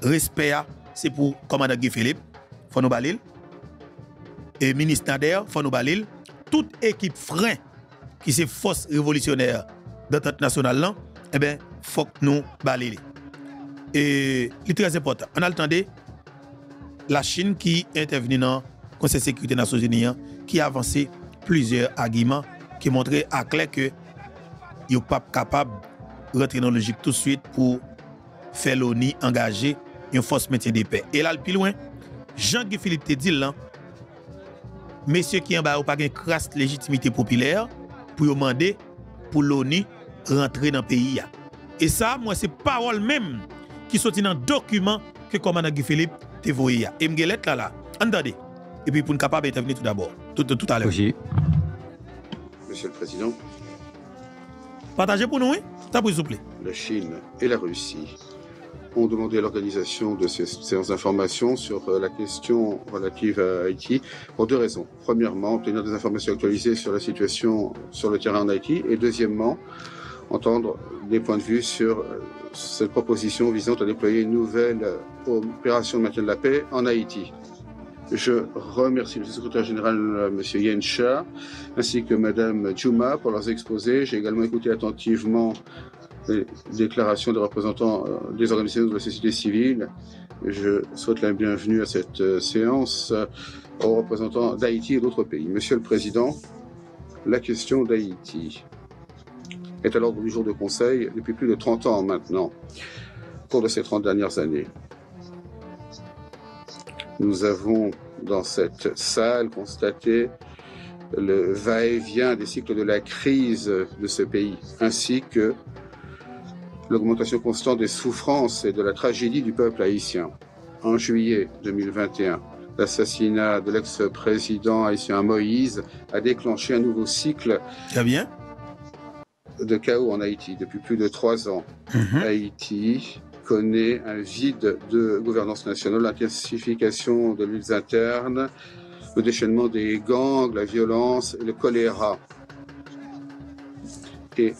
respect, c'est pour le commandant Guy Philippe, faut nous balil. Et ministre Nader, faut nous balil. Toute équipe frein qui c'est force révolutionnaire d'entente nationale là, eh ben, faut que nous balil. Et c'est très important. On a entendu la Chine qui est intervenue dans le Conseil de sécurité des Nations Unies, qui a avancé plusieurs arguments qui montraient à clair que il n'est pas capable de rentrer dans la logique tout de suite pour faire l'ONU engager une force maintien de paix. Et là, le plus loin, Jean-Guy Philippe te dit là, messieurs qui en bas n'ont pas une crasse légitimité populaire pour demander pour l'ONU rentrer dans le pays. Et ça, moi, c'est parole même qui sont dans le document que le commandant Guy Philippe te voyé. Et m'gelet là, entendez. Et puis pour nous capable d'intervenir tout d'abord, tout à l'heure. Oui. Monsieur le Président, partagez pour nous, oui? T'as pris, s'il vous plaît. la Chine et la Russie ont demandé l'organisation de ces séances d'information sur la question relative à Haïti pour deux raisons. Premièrement, obtenir des informations actualisées sur la situation sur le terrain en Haïti et deuxièmement, entendre des points de vue sur cette proposition visant à déployer une nouvelle opération de maintien de la paix en Haïti. Je remercie le secrétaire général, M. Yen Cha, ainsi que Mme Djouma pour leurs exposés. J'ai également écouté attentivement les déclarations des représentants des organisations de la société civile. Je souhaite la bienvenue à cette séance aux représentants d'Haïti et d'autres pays. Monsieur le Président, la question d'Haïti est à l'ordre du jour de Conseil depuis plus de 30 ans maintenant, au cours de ces 30 dernières années. Nous avons dans cette salle constaté le va-et-vient des cycles de la crise de ce pays, ainsi que l'augmentation constante des souffrances et de la tragédie du peuple haïtien. En juillet 2021, l'assassinat de l'ex-président haïtien Moïse a déclenché un nouveau cycle de chaos en Haïti depuis plus de 3 ans. Haïti connaît un vide de gouvernance nationale, l'intensification de luttes internes, le déchaînement des gangs, la violence et le choléra. Et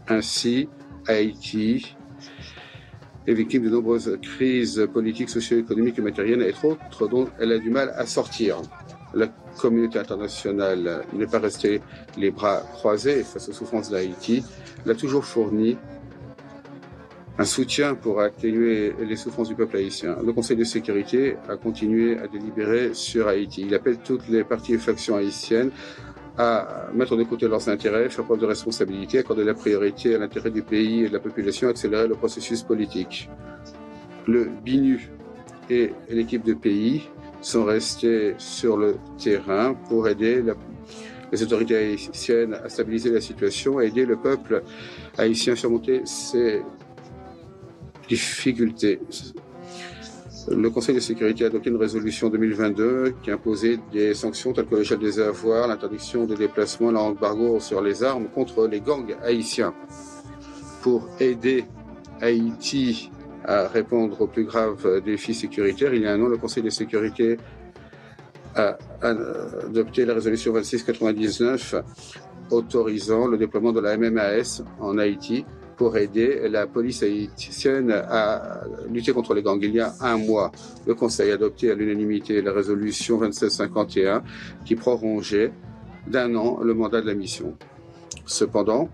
ainsi, Haïti est victime de nombreuses crises politiques, socio-économiques et matérielles, et autres dont elle a du mal à sortir. La communauté internationale n'est pas restée les bras croisés face aux souffrances d'Haïti. Elle a toujours fourni un soutien pour atténuer les souffrances du peuple haïtien. Le Conseil de sécurité a continué à délibérer sur Haïti. Il appelle toutes les parties et factions haïtiennes à mettre de côté leurs intérêts, faire preuve de responsabilité, accorder la priorité à l'intérêt du pays et de la population, accélérer le processus politique. Le BINU et l'équipe de pays sont restés sur le terrain pour aider les autorités haïtiennes à stabiliser la situation, à aider le peuple haïtien à surmonter ses difficultés. Le Conseil de sécurité a adopté une résolution 2022 qui imposait des sanctions telles que le gel des avoirs, l'interdiction des déplacements, l'embargo sur les armes contre les gangs haïtiens. Pour aider Haïti à répondre aux plus graves défis sécuritaires, il y a un an, le Conseil de sécurité a adopté la résolution 2699 autorisant le déploiement de la MMAS en Haïti pour aider la police haïtienne à lutter contre les gangs. Il y a un mois, le Conseil a adopté à l'unanimité la résolution 2751 qui prolongeait d'1 an le mandat de la mission. Cependant,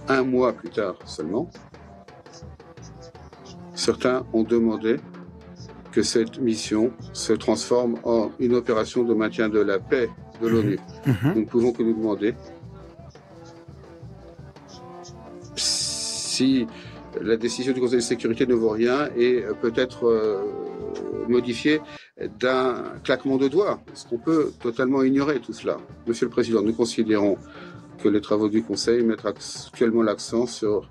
1 mois plus tard seulement, certains ont demandé que cette mission se transforme en une opération de maintien de la paix de l'ONU. Nous ne pouvons que nous demander si la décision du Conseil de sécurité ne vaut rien et peut être modifiée d'un claquement de doigts. Est-ce qu'on peut totalement ignorer tout cela? Monsieur le Président, nous considérons que les travaux du Conseil mettent actuellement l'accent sur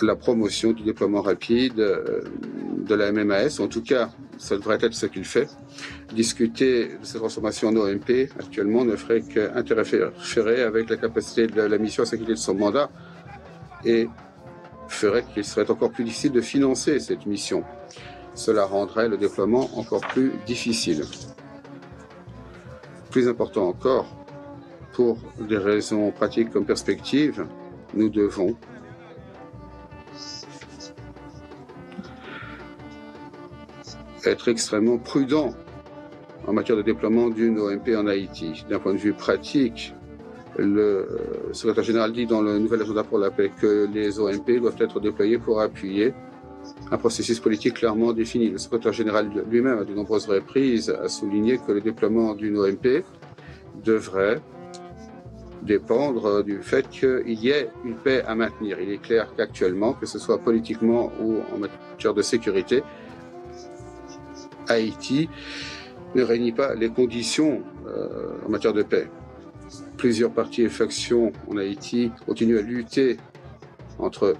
la promotion du déploiement rapide de la MMAS. En tout cas, ça devrait être ce qu'il fait. Discuter de cette transformation en OMP actuellement ne ferait qu'interférer avec la capacité de la mission à s'acquitter de son mandat et ferait qu'il serait encore plus difficile de financer cette mission. Cela rendrait le déploiement encore plus difficile. Plus important encore, pour des raisons pratiques comme perspective, nous devons être extrêmement prudent en matière de déploiement d'une OMP en Haïti. D'un point de vue pratique, le secrétaire général dit dans le nouvel agenda pour la paix que les OMP doivent être déployés pour appuyer un processus politique clairement défini. Le secrétaire général lui-même, à de nombreuses reprises, a souligné que le déploiement d'une OMP devrait dépendre du fait qu'il y ait une paix à maintenir. Il est clair qu'actuellement, que ce soit politiquement ou en matière de sécurité, Haïti ne réunit pas les conditions en matière de paix. Plusieurs partis et factions en Haïti continuent à lutter entre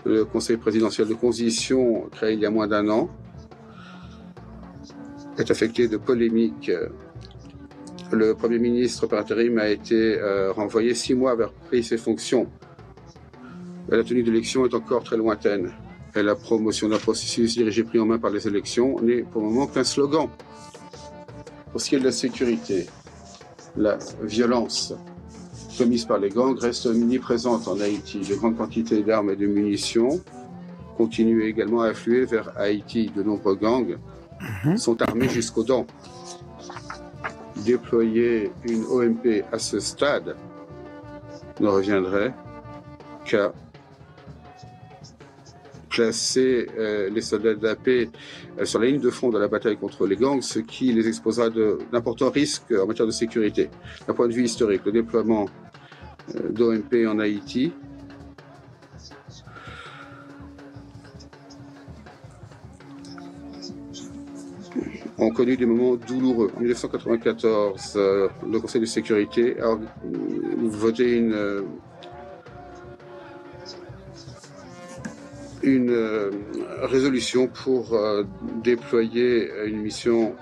le Conseil présidentiel de transition, créé il y a moins d'1 an, est affecté de polémiques. Le Premier ministre par intérim a été renvoyé 6 mois après ses fonctions. La tenue d'élection est encore très lointaine. Et la promotion d'un processus dirigé pris en main par les élections n'est pour le moment qu'un slogan. Pour ce qui est de la sécurité, la violence commise par les gangs reste omniprésente en Haïti. De grandes quantités d'armes et de munitions continuent également à affluer vers Haïti. De nombreux gangs sont armés jusqu'aux dents. Déployer une OMP à ce stade ne reviendrait qu'à placer les soldats de la paix sur la ligne de front de la bataille contre les gangs, ce qui les exposera d'importants risques en matière de sécurité. D'un point de vue historique, le déploiement d'OMP en Haïti ont connu des moments douloureux. En 1994, le Conseil de sécurité a voté une résolution pour déployer une mission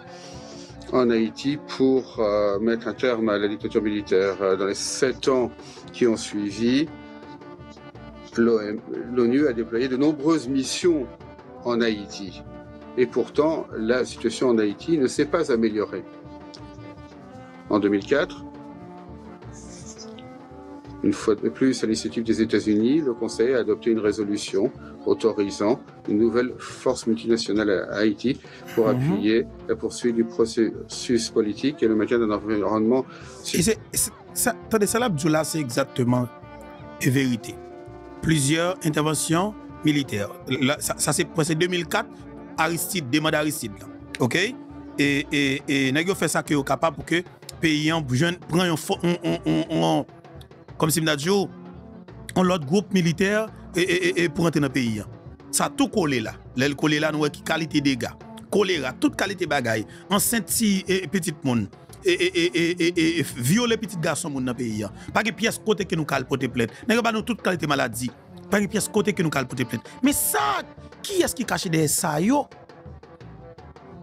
en Haïti pour mettre un terme à la dictature militaire. Dans les 7 ans qui ont suivi, l'ONU a déployé de nombreuses missions en Haïti. Et pourtant, la situation en Haïti ne s'est pas améliorée. En 2004, une fois de plus, à l'initiative des États-Unis, le Conseil a adopté une résolution autorisant une nouvelle force multinationale à Haïti pour appuyer la poursuite du processus politique et le maintien d'un environnement... Attendez, ça là, c'est exactement la vérité. Plusieurs interventions militaires. Là, ça c'est 2004, Aristide, demande Aristide. Là. OK? Et nous avons fait ça que est capable pour que pays prend comme si on a l'autre groupe militaire et pour entrer dans le pays. Ça a tout collé là. L'aile collé là, nous avons qualité des gars. Choléra, toute qualité bagaille. Enceinte et petit monde. Et violer petit garçon dans le pays. Pas de pièce côté que nous cal porter plainte. Nous pas toute qualité maladie. Pas de pièce côté que nous cal porter plainte. Mais ça, qui est-ce qui cache derrière ça yo?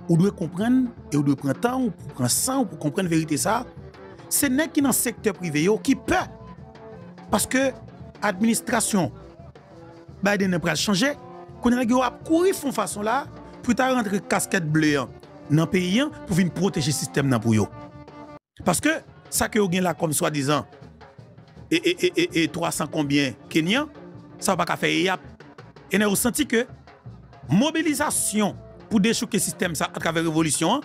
Vous devez comprendre et vous devez prendre temps pour prendre sang pour comprendre la vérité ça. C'est n'est qui dans le secteur privé yo qui peut. Parce que l'administration Biden n'a pas changé. Qu'on a courir de façon là pour rentrer casquette bleue dans le pays pour venir protéger le système pour yo. Parce que ça que vous avez là comme soi-disant et 300 combien Kenyans, ça va pas faire yap. Et nous avons senti que mobilisation pour déchouquer le système ça à travers la révolution,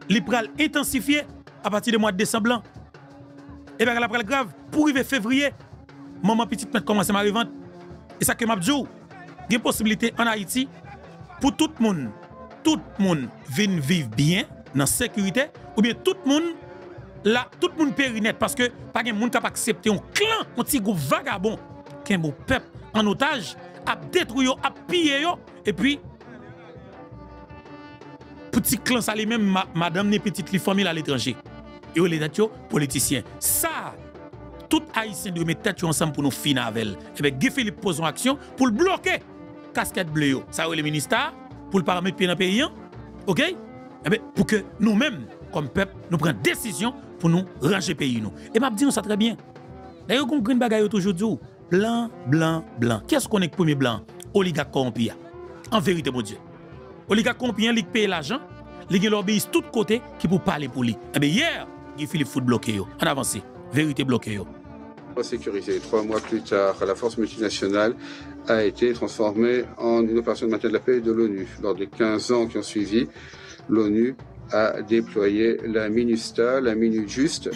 il va intensifier à partir du mois de décembre. Et bien après le grave, pour arriver février, maman petite mette commence à m'arriver. Et ça que m'a dit, il y a une possibilité en Haïti pour tout le monde vienne vivre bien, dans la sécurité, ou bien tout le monde périnette, parce que pas de monde capable d'accepter un clan, un petit groupe vagabond, qui est un peuple en otage, à détruire, à piller, et puis, petit clan, ça les même madame, les petites familles à l'étranger. Et les politiciens. Ça, tout Haïtien doit mettre tête ensemble pour nous finir avec elle. Et bien, Guy Philippe pose une action pour le bloquer. Casquette bleue, ça le ministère, pour le paramètre pied dans le pays. OK? Et bien, pour que nous-mêmes, comme peuple, nous prenions décision pour nous ranger le pays. Et je dis ça très bien. D'ailleurs, on a une bagaille toujours dit blanc, blanc, blanc. Qui est-ce qu'on est le premier blanc? Oligarque corrompu. En vérité, mon Dieu. Oligarque corrompu, il paye l'argent, il lobbyiste de tous côtés qui pour parler pour lui. Et bien, hier, Guy Philippe fout bloqué. En avancé. Vérité bloquée. Sécurisé. 3 mois plus tard, la force multinationale a été transformée en une opération de maintien de la paix de l'ONU. Lors des 15 ans qui ont suivi, l'ONU a déployé la MINUSTA, la Minute Juste,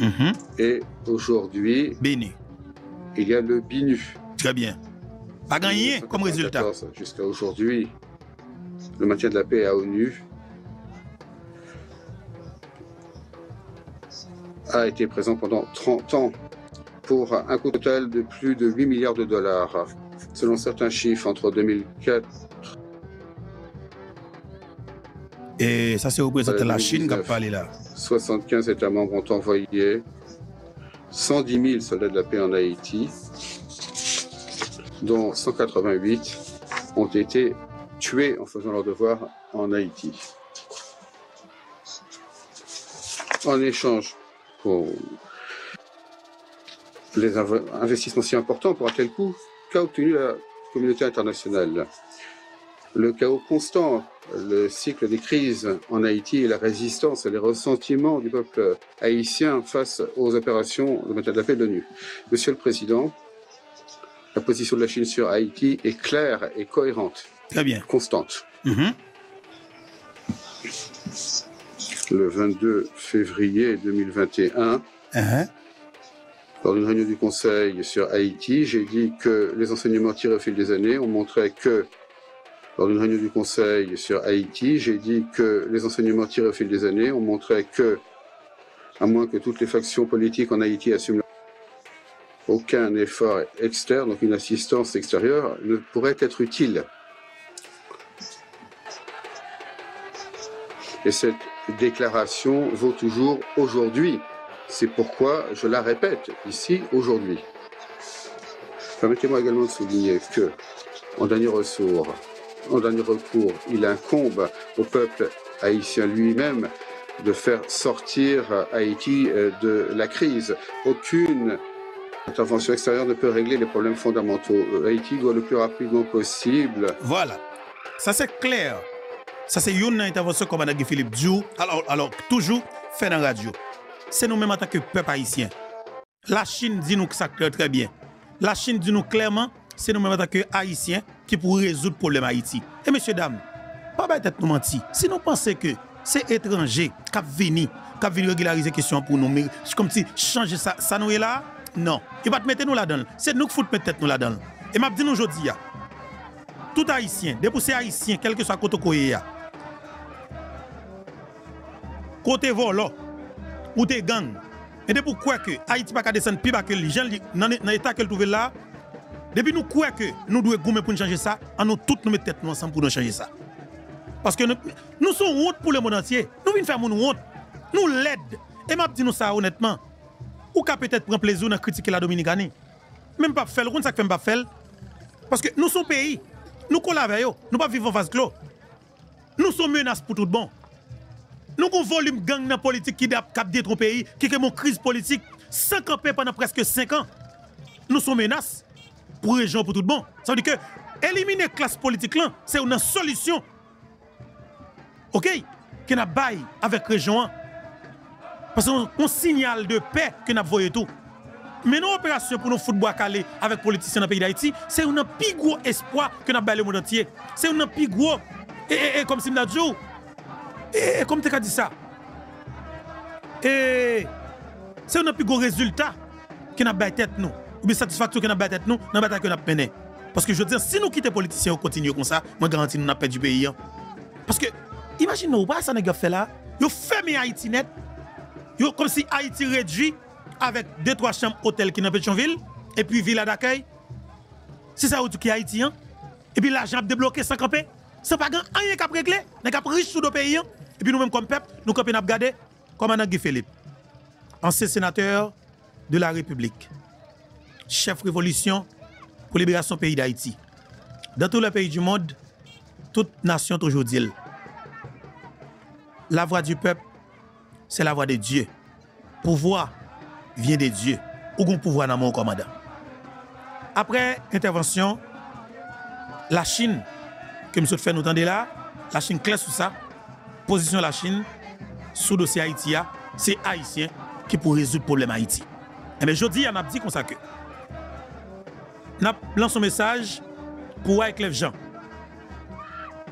et aujourd'hui, il y a le BINU. Très bien. Pas gagné comme résultat. Jusqu'à aujourd'hui, le maintien de la paix à ONU a été présent pendant 30 ans pour un coût total de plus de 8 milliards de dollars. Selon certains chiffres, entre 2004 et ça, c'est représenté la Chine qui a parlé là. 75 États membres ont envoyé 110 000 soldats de la paix en Haïti, dont 188 ont été tués en faisant leur devoir en Haïti. En échange pour les investissements si importants pour un tel coût, qu'a obtenu la communauté internationale? Le chaos constant, le cycle des crises en Haïti et la résistance et les ressentiments du peuple haïtien face aux opérations de maintien de la paix de l'ONU. Monsieur le Président, la position de la Chine sur Haïti est claire et cohérente. Très bien. Constante. Le 22 février 2021, lors d'une réunion du Conseil sur Haïti, j'ai dit que les enseignements tirés au fil des années ont montré que lors d'une réunion du Conseil sur Haïti, j'ai dit que les enseignements tirés au fil des années ont montré que, à moins que toutes les factions politiques en Haïti assument aucun effort externe, donc une assistance extérieure, ne pourrait être utile. Et cette déclaration vaut toujours aujourd'hui. C'est pourquoi je la répète ici aujourd'hui. Permettez-moi également de souligner que, en dernier recours, il incombe au peuple haïtien lui-même de faire sortir Haïti de la crise. Aucune intervention extérieure ne peut régler les problèmes fondamentaux. Haïti doit le plus rapidement possible. Voilà, ça c'est clair. Ça c'est une intervention comme Mme Philippe Diou. Alors toujours fait dans la radio. C'est nous-mêmes en tant que peuple haïtien. La Chine dit nous que ça clair très bien. La Chine dit nous clairement, c'est nous-mêmes en tant que haïtiens qui pour résoudre le problème Haïti. Et messieurs, dames, pas peut-être nous mentir. Si nous pensons que c'est étranger qui viennent régulariser la question pour nous, mais comme si changer ça nous est là, non. Il va te mettre nous là-dedans. C'est nous qui faut mettre nous là-dedans. Et m'a dit nous aujourd'hui, tout haïtien, depuis c'est haïtien, quel que soit côté koye, côté volo, ou des gangs. Et depuis quoi que Haïti pas descendre plus bas que les gens dans l'état qu'elle trouve là, depuis nous quoi que nous devons gommer pour changer ça, en nous toutes nous mettre tête nous ensemble pour nous changer ça. Parce que nous sommes honte pour le monde entier. Nous venons faire mon honte. Nous l'aide. Et m'a dit nous ça honnêtement. Ou qu'à peut-être prendre plaisir à critiquer la Dominicanie. Même pas faire, ça fait pas faire. Parce que nous sommes pays. Nous collaborons avec eux. Nous pas vivons en face clos. Nous sommes menaces pour tout le monde. Nous avons un volume gang dans la politique qui a détruit le pays, qui a une crise politique, sans camper pendant presque 5 ans. Nous sommes menaces pour les gens, pour tout le monde. Ça veut dire que éliminer la classe politique, c'est une solution. OK? Qu'on a bail avec la région. Parce qu'on signal de paix qu'on a voyé tout. Mais nos opérations pour nous football calé avec les politiciens dans le pays d'Haïti, c'est un plus gros espoir qu'on a baillé le monde entier. C'est un plus gros. Et comme si je dit, et comme tu as dit ça, et c'est un plus gros résultat qu'on a baillé tête nous. Ou bien satisfaction qu'on a baillé tête nous dans la bataille qu'on a mené. Parce que je veux dire, si nous quittons les politiciens, on continue comme ça, moi garantis nous n'a perdu du pays. Parce que, imaginez-vous, pas ça n'a fait là, ils ferment Haïti net, comme si Haïti réduit avec 2-3 chambres hôtels qui dans Pétionville, et puis villa d'accueil. C'est ça qui est Haïti, hein? Et puis l'argent débloqué sans camper. C'est pas rien qu'à régler, n'est qu'à riche sous le pays. Et puis nous-mêmes comme peuple, nous camper n'a regardé comme Mme Guy Philippe, ancien sénateur de la République, chef révolution pour libération du pays d'Haïti. Dans tous les pays du monde, toute nation toujours dit, la voix du peuple, c'est la voix de Dieu. Pouvoir vient de Dieu. Ou gon pouvoir dans mon commandant. Après intervention, la Chine, que M. fait nous entendre là, la Chine claire sur ça, position de la Chine, sous le dossier Haïti, c'est Haïtien qui pour résoudre le problème Haïti. Et bien, je dis, on a dit comme ça que, nous lançons un message pour Wyclef Jean.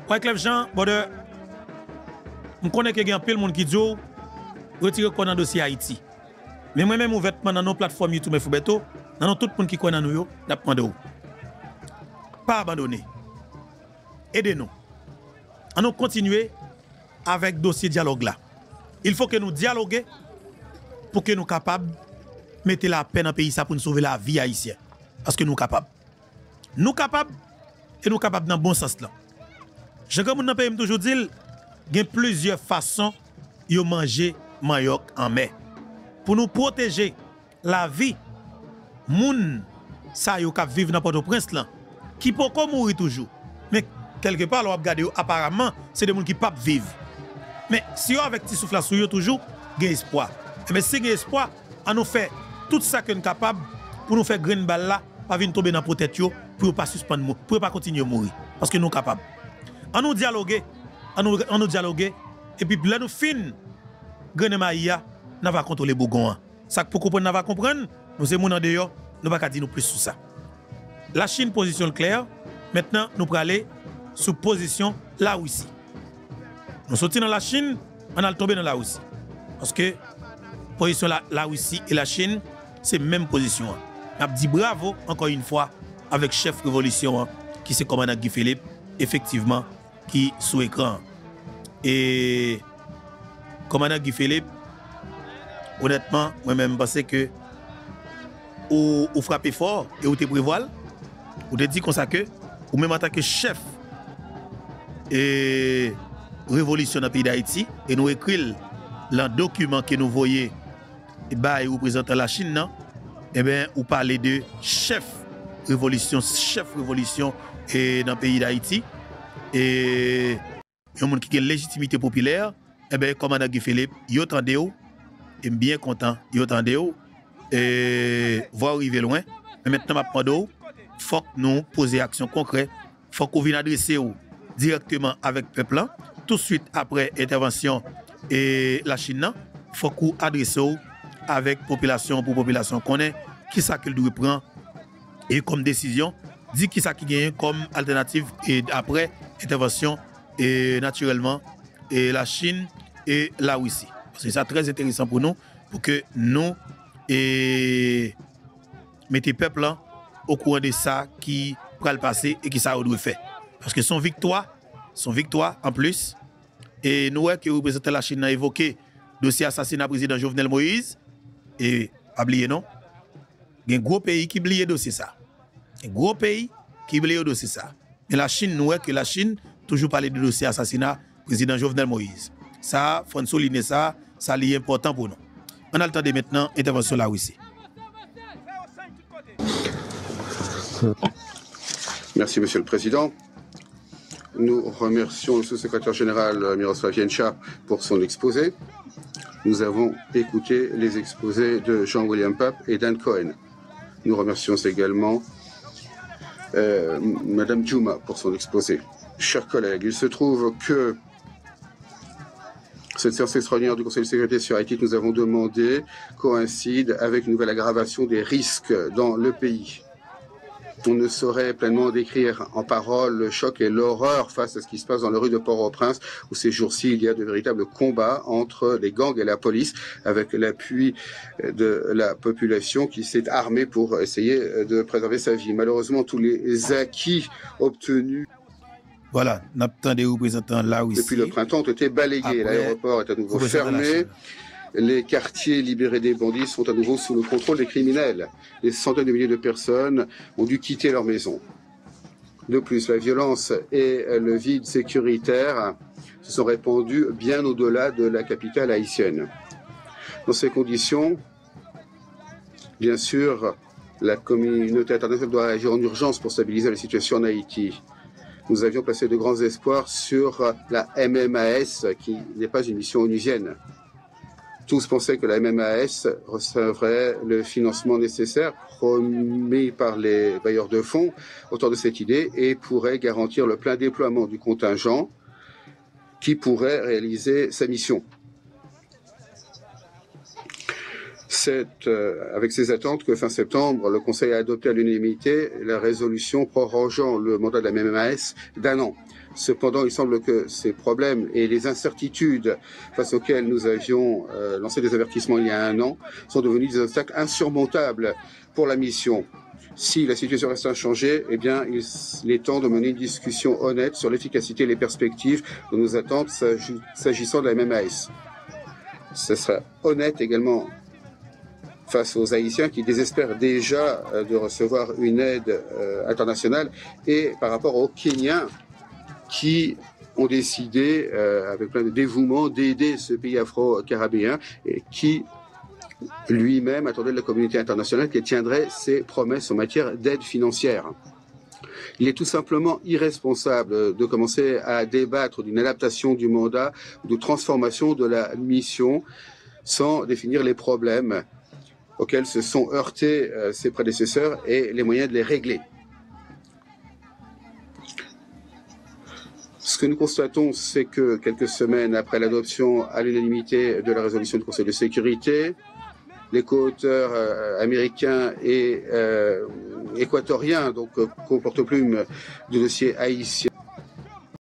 Wyclef Jean, je connais qu'il y a un peu de monde qui dit retirer quoi dans le dossier Haïti. Mais moi-même, ouvertement dans nos plateformes YouTube et Foubeto, dans tout le monde qui connaît nous, n'a pas demandé. Pas abandonner. Aidez-nous. On nous continuer avec le dossier dialogue là. Il faut que nous dialoguions pour que nous soyons capables de mettre la peine dans le pays pour nous sauver la vie haïtienne. Parce que nous sommes capables. Nous sommes capables et nous sommes capables dans le bon sens là. Je comme dans le pays toujours dit, il y a plusieurs façons de manger manioc en mer. Pour nous protéger la vie, moun sa yo k'ap vivre dans Port-au-Prince là, qui peut mourir toujours. Mais quelque part, on regarde apparemment, c'est des gens qui ne peuvent pas vivre. Mais si on avec petit souffle sur eux toujours, il y a espoir. Mais si il y a espoir, on nous fait tout ça que nous sommes capables pour nous faire graine balle là, pas venir tomber dans la tête pour ne pas suspendre, pour ne pas continuer à mourir. Parce que nous sommes capables. On nous dialoguer, on nous dialoguer, et puis là nous fin, graine maïa, nous va contrôler Bougon. Ça pour comprendre, nous va comprendre, nous sommes en dehors, nous ne pouvons pas dire plus sur ça. La Chine, position claire, maintenant nous allons aller sous position la Russie. Nous sortons dans la Chine, on a tombé dans la Russie. Parce que position la Russie et la Chine, c'est la même position. On a dit bravo encore une fois avec chef révolution qui c'est commandant Guy Philippe, effectivement, qui sous écran. Et commandant Guy Philippe, honnêtement, moi-même, je pense que vous frappez fort et vous te prévoilez, vous te dites comme ça que, ou même en tant que chef et révolution dans le pays d'Haïti, et nous écrivons le document que nous voyons et représentant la Chine, non? Eh bien, vous parlez de chef révolution et dans le pays d'Haïti. Et il y a un monde qui a une légitimité populaire, eh bien, commandant Guy Philippe, il attendez vous, et bien content, il attendez vous, et voir arriver loin. Mais maintenant, il faut que nous posions action concrète, il faut qu'on vienne adresser directement avec le peuple, tout de suite après intervention et la Chine, il faut qu'on adresse avec population pour population connaît qui ça qu'il doit prendre et comme décision, dit qui ça qui gagne comme alternative et après intervention et naturellement et la Chine et la Russie. C'est ça très intéressant pour nous pour que nous et mettez peuple au courant de ça qui va le passer et qui ça doit faire. Parce que son victoire en plus, et nous qui représentons la Chine a évoqué le dossier assassinat président Jovenel Moïse, et pas oublier non, il y a un gros pays qui oublie le dossier ça. Un gros pays qui oublie le dossier ça. Mais la Chine, nous que la Chine toujours parler du dossier assassinat président Jovenel Moïse. Ça, faut souligner ça, ça est important pour nous. On a le temps de maintenant intervention là aussi. Merci, Monsieur le Président. Nous remercions le sous-secrétaire général Miroslav Jenča pour son exposé. Nous avons écouté les exposés de Jean-William Pape et d'Anne Cohen. Nous remercions également Madame Djouma pour son exposé. Chers collègues, il se trouve que cette séance extraordinaire du Conseil de sécurité sur Haïti que nous avons demandé coïncide avec une nouvelle aggravation des risques dans le pays. On ne saurait pleinement décrire en paroles le choc et l'horreur face à ce qui se passe dans les rues de Port-au-Prince, où ces jours-ci, il y a de véritables combats entre les gangs et la police, avec l'appui de la population qui s'est armée pour essayer de préserver sa vie. Malheureusement, tous les acquis obtenus voilà, n'attend des représentants là aussi. Depuis le printemps ont été balayés. L'aéroport est à nouveau fermé. Les quartiers libérés des bandits sont à nouveau sous le contrôle des criminels. Des centaines de milliers de personnes ont dû quitter leur maison. De plus, la violence et le vide sécuritaire se sont répandus bien au-delà de la capitale haïtienne. Dans ces conditions, bien sûr, la communauté internationale doit agir en urgence pour stabiliser la situation en Haïti. Nous avions placé de grands espoirs sur la MMAS, qui n'est pas une mission onusienne. Tous pensaient que la MMAS recevrait le financement nécessaire promis par les bailleurs de fonds autour de cette idée et pourrait garantir le plein déploiement du contingent qui pourrait réaliser sa mission. C'est avec ces attentes que fin septembre, le Conseil a adopté à l'unanimité la résolution prorogeant le mandat de la MMAS d'un an. Cependant, il semble que ces problèmes et les incertitudes face auxquelles nous avions lancé des avertissements il y a un an sont devenus des obstacles insurmontables pour la mission. Si la situation reste inchangée, eh bien, il est temps de mener une discussion honnête sur l'efficacité et les perspectives de nos attentes s'agissant de la MMAS. Ce sera honnête également face aux Haïtiens qui désespèrent déjà de recevoir une aide internationale et par rapport aux Kenyans qui ont décidé, avec plein de dévouement, d'aider ce pays afro-caribéen et qui lui-même attendait de la communauté internationale qu'elle tiendrait ses promesses en matière d'aide financière. Il est tout simplement irresponsable de commencer à débattre d'une adaptation du mandat ou de transformation de la mission sans définir les problèmes auxquels se sont heurtés ses prédécesseurs et les moyens de les régler. Ce que nous constatons, c'est que quelques semaines après l'adoption à l'unanimité de la résolution du Conseil de sécurité, les co-auteurs américains et équatoriens, donc co-porte-plume du dossier haïtien,